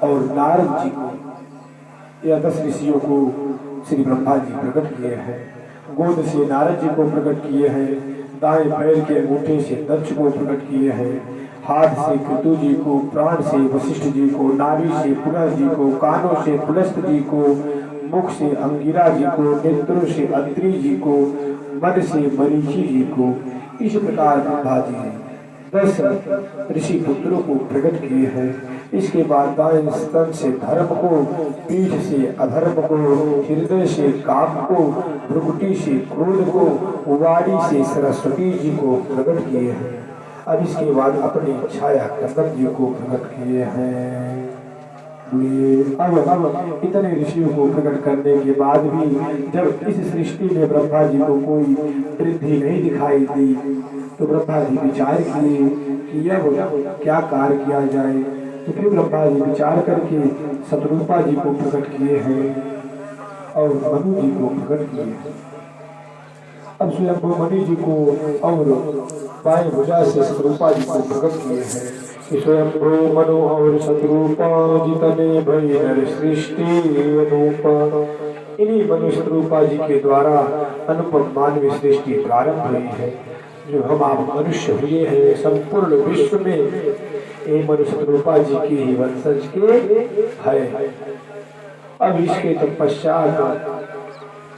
और नारद जी को, या 10 ऋषियों को श्री ब्रह्मा जी प्रकट किए हैं। गोद से नारद जी को प्रकट किए हैं, दाएं पैर के अंगूठे से दक्ष को प्रकट किए हैं, हाथ से कृतु जी को, प्राण से वशिष्ठ जी को, नाभि से पुलह जी को, कानों से पुलस्त जी को, मुख से अंगिरा जी को, नेत्रों से अत्रि जी को, मन से मरीचि जी को। इस प्रकार ब्रह्मा जी ने 10 ऋषि पुत्रों को प्रकट किए हैं। इसके बाद दाएं स्तन से धर्म को, पीठ से अधर्म को, हृदय से काम को, भ्रुकुटी से क्रोध को, वाणी से सरस्वती जी को प्रकट किए हैं। अब इसके बाद अपनी छाया कदम जी को प्रकट किए हैं। अब इतने ऋषियों को प्रकट करने के बाद भी जब इस सृष्टि में ब्रह्मा जी को कोई वृद्धि नहीं दिखाई दी, तो ब्रह्मा जी विचार किए कि यह क्या कार्य किया जाए। तो फिर ब्रह्मा जी विचार करके शतरूपा जी को प्रकट किए हैं और मनु जी को प्रकट किए हैं। अब स्वयं मनु जी को और बाएं भुजा से शतरूपा जी को प्रकट किए हैं कि स्वयं मनु और शतरूपा जितने भई नर सृष्टि अनुपा। इन्हीं मनु शतरूपा जी के द्वारा अनुपम मानवीय सृष्टि प्रारंभ हुई है। जो हम आप मनुष्य हुए हैं संपूर्ण विश्व में ये मनु शतरूपा जी की ही वंशज के है। अब इसके तत्पश्चात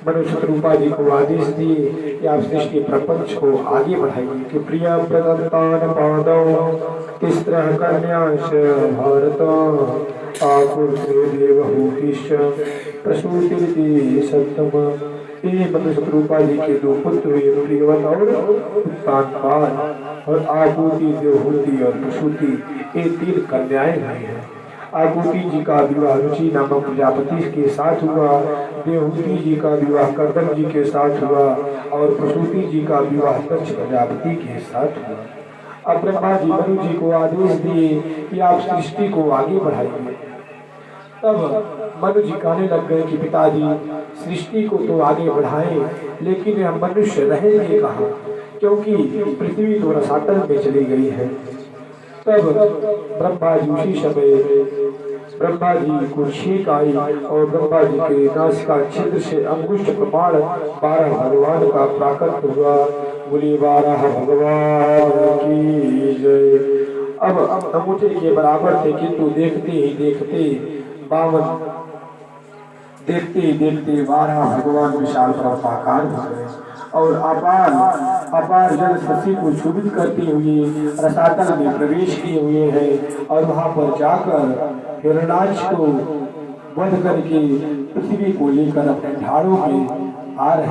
मनु शतरूपा जी को आदेश दिए कि आप सृष्टि प्रपंच को आगे बढ़ाइए कि प्रिय प्रदत्तान पादौ तिस्रः कन्याश्च भारत आकुर्ते देवहूतिश्च प्रसूतिरिति सत्तम। ये मनु शतरूपा जी के 2 पुत्र हुए, प्रियवत और उत्तानपाद, और आकुति, देवहूति और प्रसूति, ये 3 कन्याएं हुई हैं। आकुति जी का विवाह रुचि नामक प्रजापति के साथ हुआ, देवहूति जी का विवाह कर्दम जी के साथ हुआ और प्रसूति जी का विवाह दक्ष प्रजापति के साथ हुआ। अब ब्रह्मा जी मनु जी को आदेश दिए कि आप सृष्टि को आगे बढ़ाइए। तब मनु जी कहने लग गए कि पिताजी, सृष्टि को तो आगे बढ़ाएं, लेकिन हम मनुष्य रहेंगे कहाँ, क्योंकि पृथ्वी तो रसातल में चली गई है। तब ब्रह्मा जी उसी समय ब्रह्मा जी को छींक आई और ब्रह्मा जी के नासिका छिद्र से अंगुष्ठ प्रमाण 12 भगवान का प्राकट हुआ। बोले 12 भगवान की जय। अब अंगूठे के बराबर थे, किंतु देखते ही देखते 12 भगवान विशाल आकार हो गए और अपार जल शशि को क्षुभित करते हुए रसातल में प्रवेश किए हुए हैं और वहां पर जाकर हिरणाक्ष को वध करके पृथ्वी को लेकर अपने ढालों में आ रहे